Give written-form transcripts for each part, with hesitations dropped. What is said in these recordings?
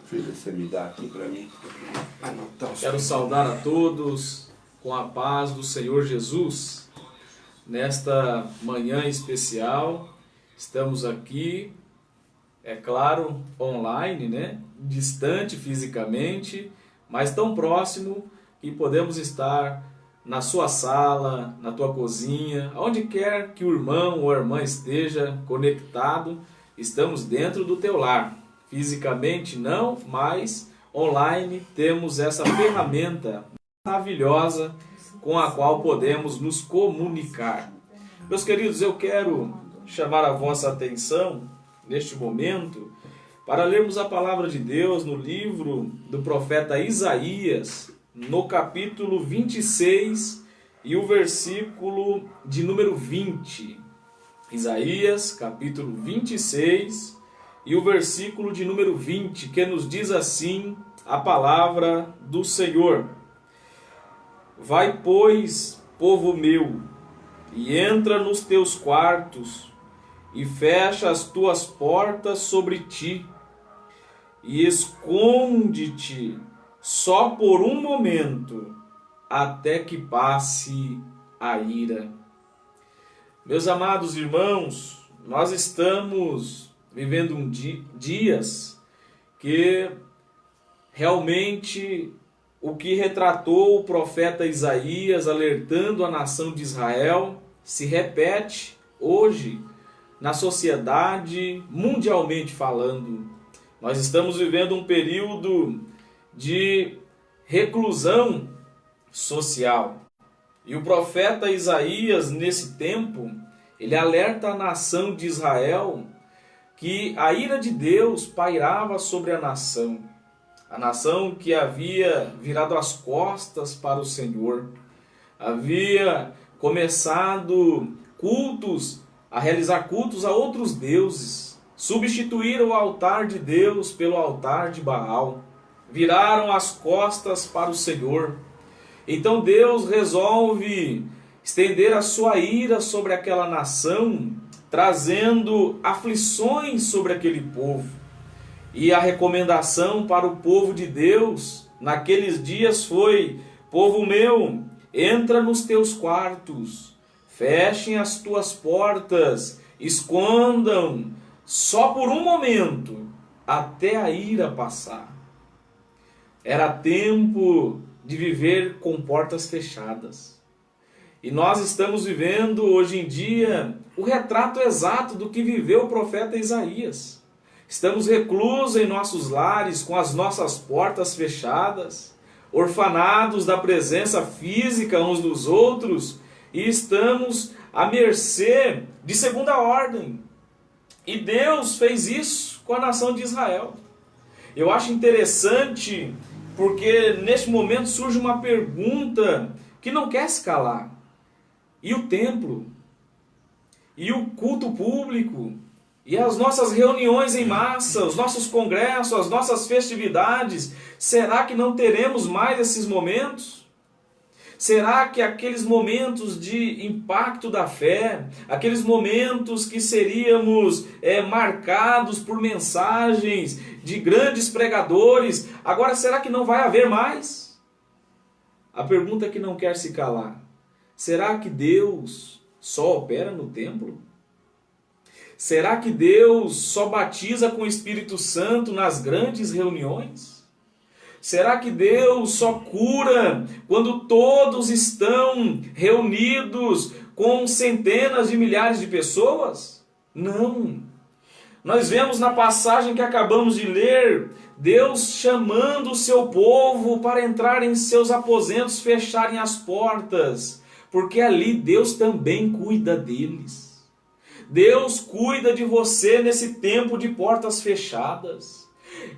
Filha, você me dá aqui para mim anotar os... Quero saudar a todos com a paz do Senhor Jesus. Nesta manhã especial, estamos aqui, é claro, online, né? Distante fisicamente, mas tão próximo que podemos estar na sua sala, na tua cozinha, onde quer que o irmão ou a irmã esteja conectado, estamos dentro do teu lar. Fisicamente não, mas online temos essa ferramenta maravilhosa com a qual podemos nos comunicar. Meus queridos, eu quero chamar a vossa atenção neste momento para lermos a palavra de Deus no livro do profeta Isaías, no capítulo 26 e o versículo de número 20. Isaías, capítulo 26 e o versículo de número 20, que nos diz assim a palavra do Senhor. Vai, pois, povo meu, e entra nos teus quartos, e fecha as tuas portas sobre ti, e esconde-te só por um momento, até que passe a ira. Meus amados irmãos, nós estamos vivendo dias que realmente o que retratou o profeta Isaías alertando a nação de Israel se repete hoje na sociedade, mundialmente falando. Nós estamos vivendo um período de reclusão social. E o profeta Isaías, nesse tempo, ele alerta a nação de Israel que a ira de Deus pairava sobre a nação que havia virado as costas para o Senhor, havia começado a realizar cultos a outros deuses, substituíram o altar de Deus pelo altar de Baal, viraram as costas para o Senhor. Então Deus resolve estender a sua ira sobre aquela nação, trazendo aflições sobre aquele povo. E a recomendação para o povo de Deus naqueles dias foi: povo meu, entra nos teus quartos, fechem as tuas portas, escondam só por um momento, até a ira passar. Era tempo de viver com portas fechadas. E nós estamos vivendo hoje em dia o retrato exato do que viveu o profeta Isaías. Estamos reclusos em nossos lares, com as nossas portas fechadas, orfanados da presença física uns dos outros, e estamos à mercê de segunda ordem. E Deus fez isso com a nação de Israel. Eu acho interessante porque neste momento surge uma pergunta que não quer se calar. E o templo? E o culto público? E as nossas reuniões em massa, os nossos congressos, as nossas festividades, será que não teremos mais esses momentos? Será que aqueles momentos de impacto da fé, aqueles momentos que seríamos marcados por mensagens de grandes pregadores, agora será que não vai haver mais? A pergunta que não quer se calar: será que Deus só opera no templo? Será que Deus só batiza com o Espírito Santo nas grandes reuniões? Será que Deus só cura quando todos estão reunidos com centenas de milhares de pessoas? Não. Nós vemos na passagem que acabamos de ler, Deus chamando o seu povo para entrar em seus aposentos, fecharem as portas, porque ali Deus também cuida deles. Deus cuida de você nesse tempo de portas fechadas.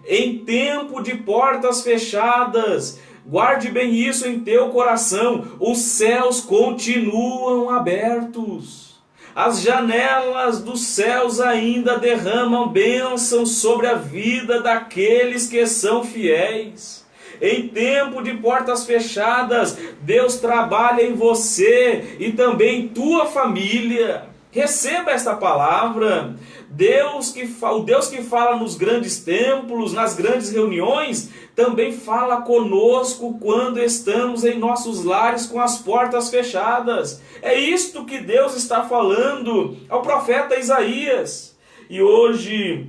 Em tempo de portas fechadas, guarde bem isso em teu coração, os céus continuam abertos. As janelas dos céus ainda derramam bênçãos sobre a vida daqueles que são fiéis. Em tempo de portas fechadas, Deus trabalha em você e também em tua família. Receba esta palavra. O Deus que fala nos grandes templos, nas grandes reuniões, também fala conosco quando estamos em nossos lares com as portas fechadas. É isto que Deus está falando ao profeta Isaías. E hoje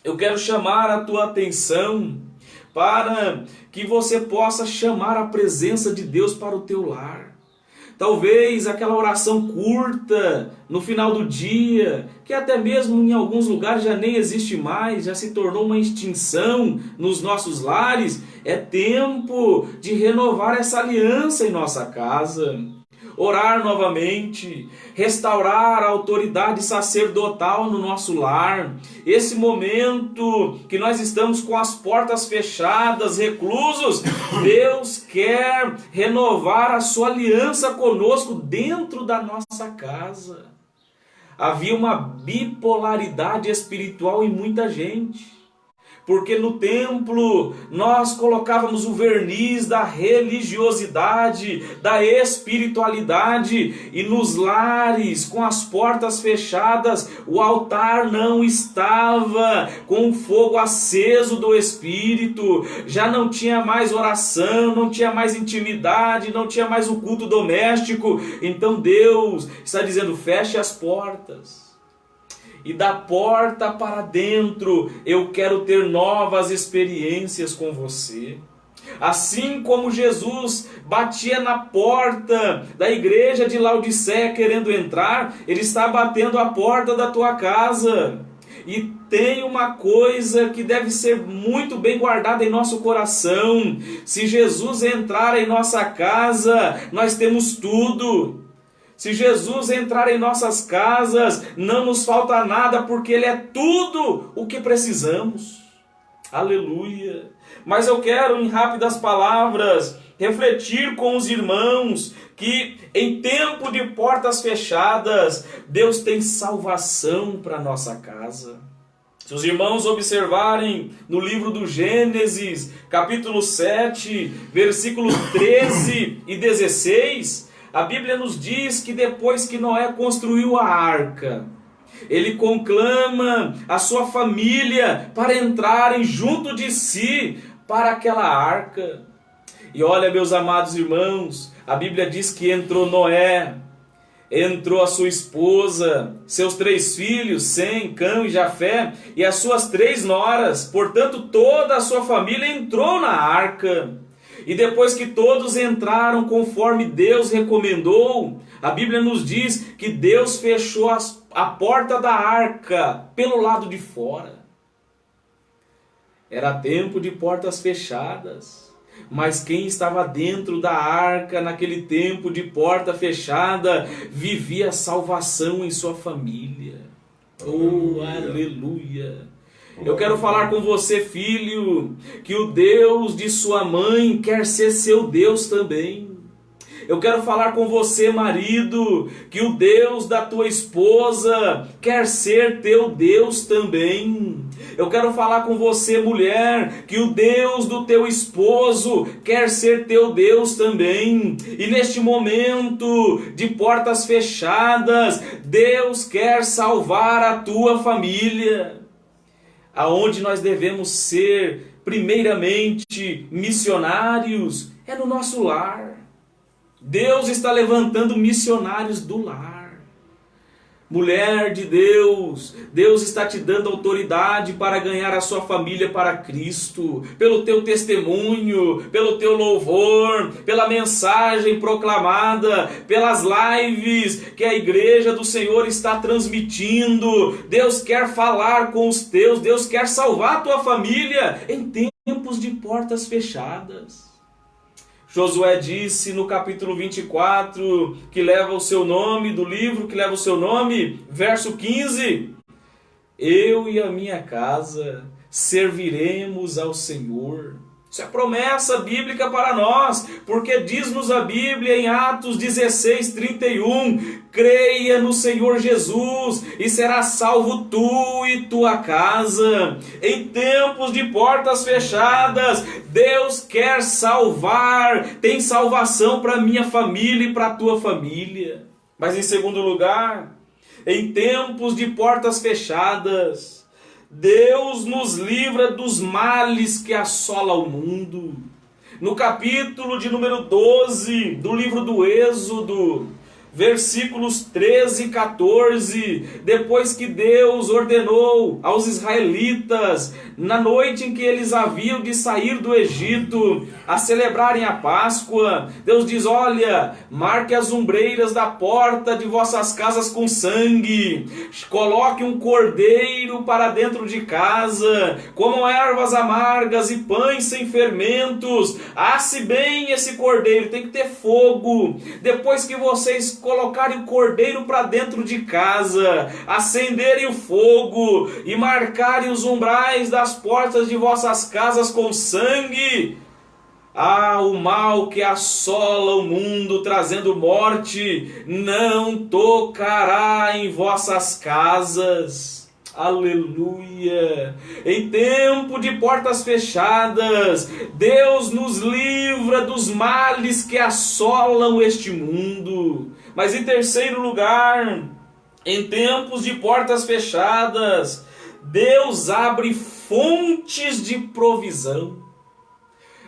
eu quero chamar a tua atenção para que você possa chamar a presença de Deus para o teu lar. Talvez aquela oração curta no final do dia, que até mesmo em alguns lugares já nem existe mais, já se tornou uma extinção nos nossos lares. É tempo de renovar essa aliança em nossa casa. Orar novamente, restaurar a autoridade sacerdotal no nosso lar. Esse momento que nós estamos com as portas fechadas, reclusos, Deus quer renovar a sua aliança conosco dentro da nossa casa. Havia uma bipolaridade espiritual em muita gente. Porque no templo nós colocávamos o verniz da religiosidade, da espiritualidade, e nos lares, com as portas fechadas, o altar não estava com o fogo aceso do Espírito, já não tinha mais oração, não tinha mais intimidade, não tinha mais o culto doméstico. Então Deus está dizendo: feche as portas. E da porta para dentro eu quero ter novas experiências com você. Assim como Jesus batia na porta da igreja de Laodiceia querendo entrar, Ele está batendo a porta da tua casa. E tem uma coisa que deve ser muito bem guardada em nosso coração: se Jesus entrar em nossa casa, nós temos tudo. Se Jesus entrar em nossas casas, não nos falta nada, porque Ele é tudo o que precisamos. Aleluia! Mas eu quero, em rápidas palavras, refletir com os irmãos que em tempo de portas fechadas, Deus tem salvação para a nossa casa. Se os irmãos observarem no livro do Gênesis, capítulo 7, versículos 13 e 16... a Bíblia nos diz que depois que Noé construiu a arca, ele conclama a sua família para entrarem junto de si para aquela arca. E olha, meus amados irmãos, a Bíblia diz que entrou Noé, entrou a sua esposa, seus 3 filhos, Sem, Cã e Jafé, e as suas 3 noras. Portanto, toda a sua família entrou na arca. E depois que todos entraram conforme Deus recomendou, a Bíblia nos diz que Deus fechou a porta da arca pelo lado de fora. Era tempo de portas fechadas, mas quem estava dentro da arca naquele tempo de porta fechada vivia salvação em sua família. Oh, aleluia! Eu quero falar com você, filho, que o Deus de sua mãe quer ser seu Deus também. Eu quero falar com você, marido, que o Deus da tua esposa quer ser teu Deus também. Eu quero falar com você, mulher, que o Deus do teu esposo quer ser teu Deus também. E neste momento de portas fechadas, Deus quer salvar a tua família. Aonde nós devemos ser, primeiramente, missionários, é no nosso lar. Deus está levantando missionários do lar. Mulher de Deus, Deus está te dando autoridade para ganhar a sua família para Cristo, pelo teu testemunho, pelo teu louvor, pela mensagem proclamada, pelas lives que a igreja do Senhor está transmitindo. Deus quer falar com os teus, Deus quer salvar a tua família em tempos de portas fechadas. Josué disse no capítulo 24, que leva o seu nome, do livro que leva o seu nome, verso 15: eu e a minha casa serviremos ao Senhor. Isso é promessa bíblica para nós, porque diz-nos a Bíblia em Atos 16:31, creia no Senhor Jesus e serás salvo tu e tua casa. Em tempos de portas fechadas, Deus quer salvar, tem salvação para minha família e para a tua família. Mas em segundo lugar, em tempos de portas fechadas, Deus nos livra dos males que assolam o mundo. No capítulo de número 12 do livro do Êxodo, versículos 13 e 14, depois que Deus ordenou aos israelitas, na noite em que eles haviam de sair do Egito, a celebrarem a Páscoa, Deus diz: olha, marque as ombreiras da porta de vossas casas com sangue, coloque um cordeiro para dentro de casa, comam ervas amargas e pães sem fermentos, asse bem esse cordeiro, tem que ter fogo. Depois que vocês colocarem o cordeiro para dentro de casa, acenderem o fogo e marcarem os umbrais das portas de vossas casas com sangue, o mal que assola o mundo, trazendo morte, não tocará em vossas casas. Aleluia! Em tempo de portas fechadas, Deus nos livra dos males que assolam este mundo. Mas em terceiro lugar, em tempos de portas fechadas, Deus abre fontes de provisão.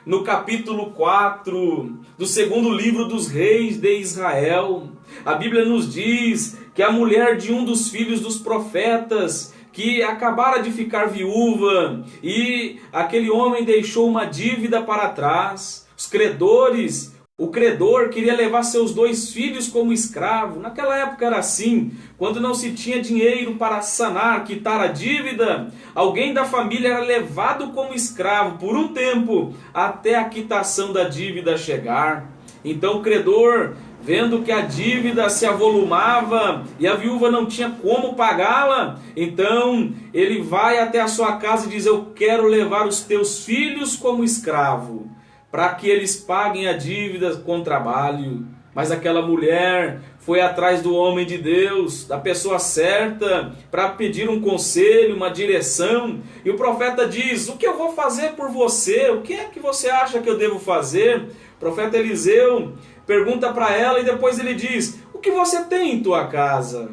No capítulo 4 do segundo livro dos reis de Israel, a Bíblia nos diz que a mulher de um dos filhos dos profetas, que acabara de ficar viúva, e aquele homem deixou uma dívida para trás, os credores, o credor queria levar seus 2 filhos como escravo. Naquela época era assim, quando não se tinha dinheiro para sanar, quitar a dívida, alguém da família era levado como escravo por um tempo, até a quitação da dívida chegar. Então o credor, vendo que a dívida se avolumava e a viúva não tinha como pagá-la, então ele vai até a sua casa e diz: eu quero levar os teus filhos como escravo, para que eles paguem a dívida com trabalho. Mas aquela mulher foi atrás do homem de Deus, da pessoa certa, para pedir um conselho, uma direção. E o profeta diz: o que eu vou fazer por você? O que é que você acha que eu devo fazer? O profeta Eliseu pergunta para ela e depois ele diz: o que você tem em tua casa?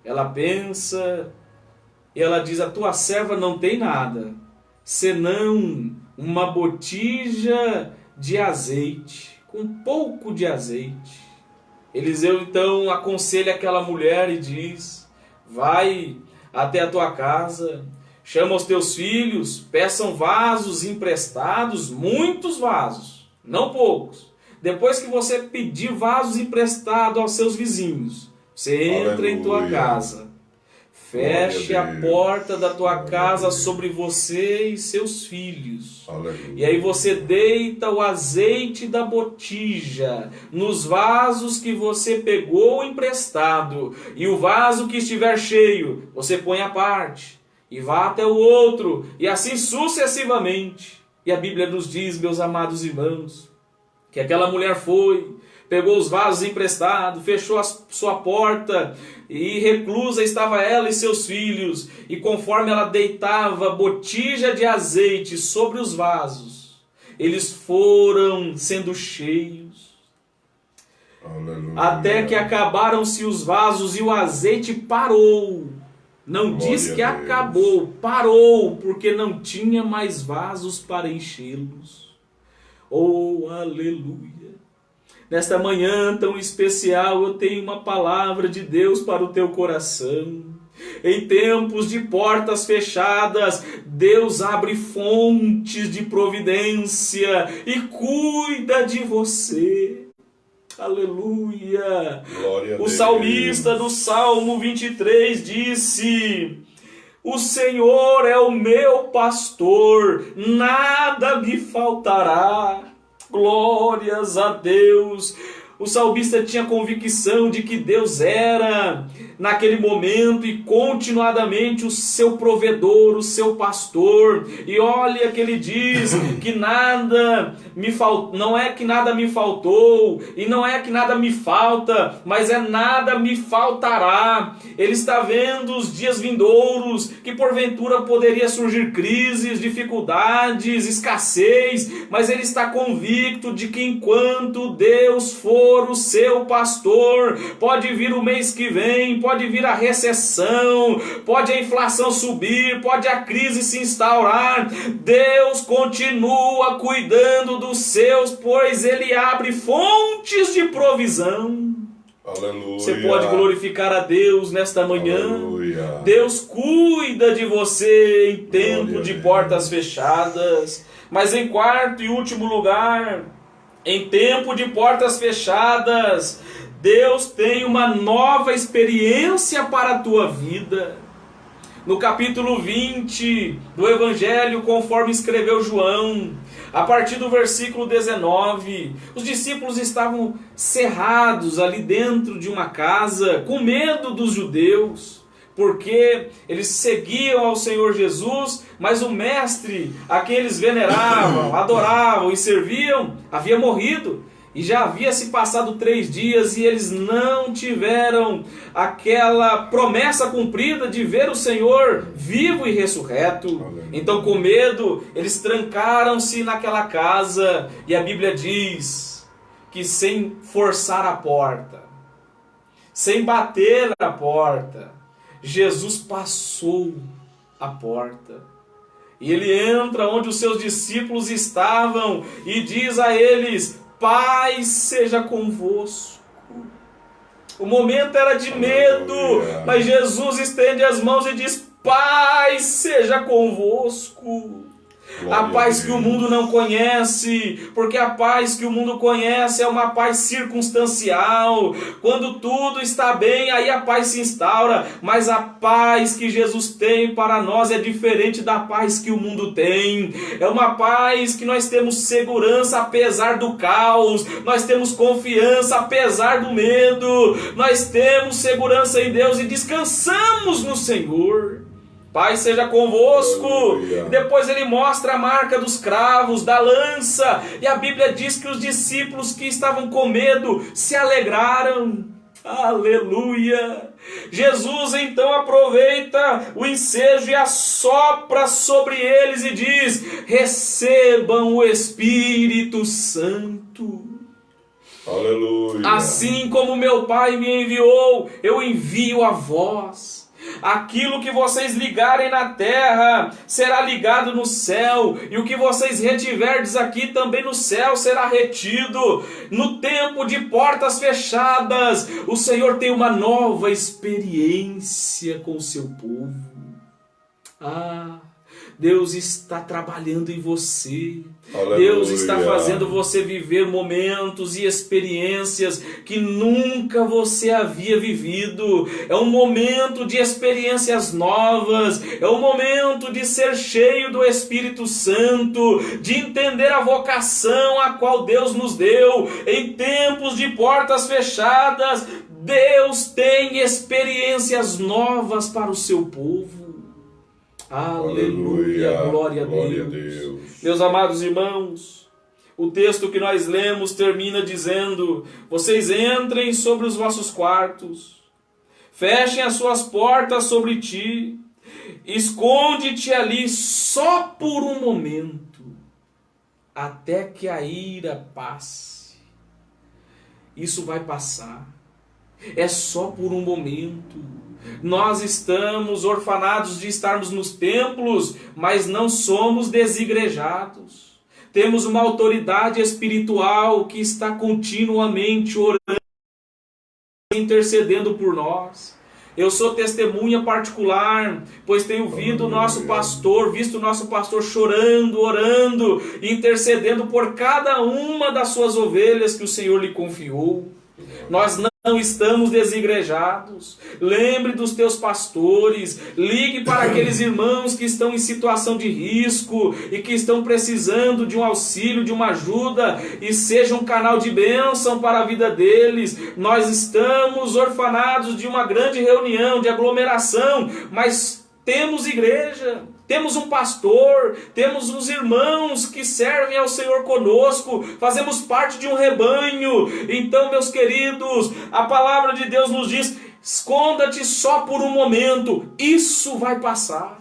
Ela pensa e ela diz: a tua serva não tem nada, senão uma botija de azeite, com um pouco de azeite. Eliseu então aconselha aquela mulher e diz: vai até a tua casa, chama os teus filhos, peçam vasos emprestados, muitos vasos, não poucos. Depois que você pedir vasos emprestados aos seus vizinhos, você entra em tua casa, feche a porta da tua casa sobre você e seus filhos. Aleluia. E aí você deita o azeite da botija nos vasos que você pegou emprestado. E o vaso que estiver cheio, você põe à parte. E vá até o outro. E assim sucessivamente. E a Bíblia nos diz, meus amados irmãos, que aquela mulher foi, pegou os vasos emprestados, fechou a sua porta, e reclusa estava ela e seus filhos. E conforme ela deitava botija de azeite sobre os vasos, eles foram sendo cheios. Aleluia. Até que acabaram-se os vasos e o azeite parou. Não diz que acabou, parou, porque não tinha mais vasos para enchê-los. Oh, aleluia! Nesta manhã tão especial eu tenho uma palavra de Deus para o teu coração. Em tempos de portas fechadas, Deus abre fontes de providência e cuida de você. Aleluia! Glória o salmista do Salmo 23 disse: o Senhor é o meu pastor, nada me faltará. Glórias a Deus. O salmista tinha convicção de que Deus era, naquele momento e continuadamente, o seu provedor, o seu pastor. E olha que ele diz que nada me faltou, não é que nada me faltou, e não é que nada me falta, mas é nada me faltará. Ele está vendo os dias vindouros, que porventura poderia surgir crises, dificuldades, escassez, mas ele está convicto de que enquanto Deus for for o seu pastor. Pode vir o mês que vem, pode vir a recessão, pode a inflação subir, pode a crise se instaurar. Deus continua cuidando dos seus, pois Ele abre fontes de provisão. Aleluia. Você pode glorificar a Deus nesta manhã. Aleluia. Deus cuida de você em tempo Glória de a Deus. portas fechadas. Mas em quarto e último lugar, em tempo de portas fechadas, Deus tem uma nova experiência para a tua vida. No capítulo 20 do Evangelho, conforme escreveu João, a partir do versículo 19, os discípulos estavam cerrados ali dentro de uma casa, com medo dos judeus, porque eles seguiam ao Senhor Jesus, mas o mestre a quem eles veneravam, adoravam e serviam, havia morrido. E já havia se passado 3 dias e eles não tiveram aquela promessa cumprida de ver o Senhor vivo e ressurreto. Então, com medo, eles trancaram-se naquela casa. E a Bíblia diz que sem forçar a porta, sem bater a porta, Jesus passou a porta. E ele entra onde os seus discípulos estavam e diz a eles: paz seja convosco. O momento era de medo, mas Jesus estende as mãos e diz: paz seja convosco. A paz que o mundo não conhece, porque a paz que o mundo conhece é uma paz circunstancial. Quando tudo está bem, aí a paz se instaura. Mas a paz que Jesus tem para nós é diferente da paz que o mundo tem. É uma paz que nós temos segurança apesar do caos. Nós temos confiança apesar do medo. Nós temos segurança em Deus e descansamos no Senhor. Paz seja convosco. Aleluia. Depois ele mostra a marca dos cravos, da lança. E a Bíblia diz que os discípulos que estavam com medo se alegraram. Aleluia. Jesus então aproveita o ensejo e assopra sobre eles e diz: recebam o Espírito Santo. Aleluia. Assim como meu Pai me enviou, eu envio a vós. Aquilo que vocês ligarem na terra será ligado no céu, e o que vocês retiverdes aqui também no céu será retido. No tempo de portas fechadas, o Senhor tem uma nova experiência com o seu povo. Deus está trabalhando em você. Aleluia. Deus está fazendo você viver momentos e experiências que nunca você havia vivido. É um momento de experiências novas. É um momento de ser cheio do Espírito Santo, de entender a vocação a qual Deus nos deu. Em tempos de portas fechadas, Deus tem experiências novas para o seu povo. Aleluia, glória a Deus. Meus amados irmãos, o texto que nós lemos termina dizendo: vocês entrem sobre os vossos quartos, fechem as suas portas sobre ti, esconde-te ali só por um momento, até que a ira passe. Isso vai passar, é só por um momento. Nós estamos orfanados de estarmos nos templos, mas não somos desigrejados. Temos uma autoridade espiritual que está continuamente orando, intercedendo por nós. Eu sou testemunha particular, pois tenho visto o nosso pastor chorando, orando, intercedendo por cada uma das suas ovelhas que o Senhor lhe confiou. Nós não estamos desigrejados. Lembre dos teus pastores, ligue para aqueles irmãos que estão em situação de risco e que estão precisando de um auxílio, de uma ajuda, e seja um canal de bênção para a vida deles. Nós estamos orfanados de uma grande reunião, de aglomeração, mas temos igreja, temos um pastor, temos uns irmãos que servem ao Senhor conosco, fazemos parte de um rebanho. Então, meus queridos, a palavra de Deus nos diz: esconda-te só por um momento, isso vai passar.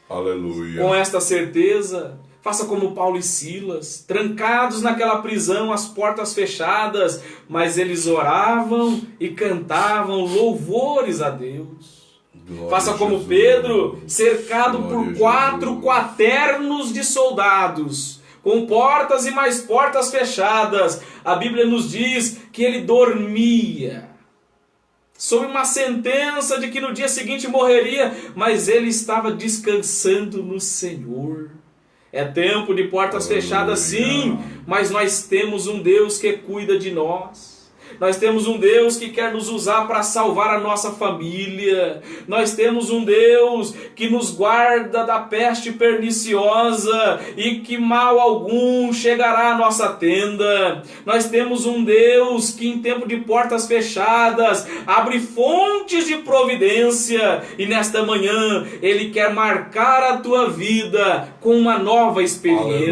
Aleluia. Com esta certeza, Faça como Paulo e Silas, trancados naquela prisão, as portas fechadas, mas eles oravam e cantavam louvores a Deus. Glória Faça a como Jesus. Pedro, cercado Glória por a 4 Jesus. quaternos de soldados, com portas e mais portas fechadas. A Bíblia nos diz que ele dormia, sob uma sentença de que no dia seguinte morreria, mas ele estava descansando no Senhor. É tempo de portas fechadas, sim, mas nós temos um Deus que cuida de nós. Nós temos um Deus que quer nos usar para salvar a nossa família. Nós temos um Deus que nos guarda da peste perniciosa e que mal algum chegará à nossa tenda. Nós temos um Deus que em tempo de portas fechadas abre fontes de providência, e nesta manhã Ele quer marcar a tua vida com uma nova experiência.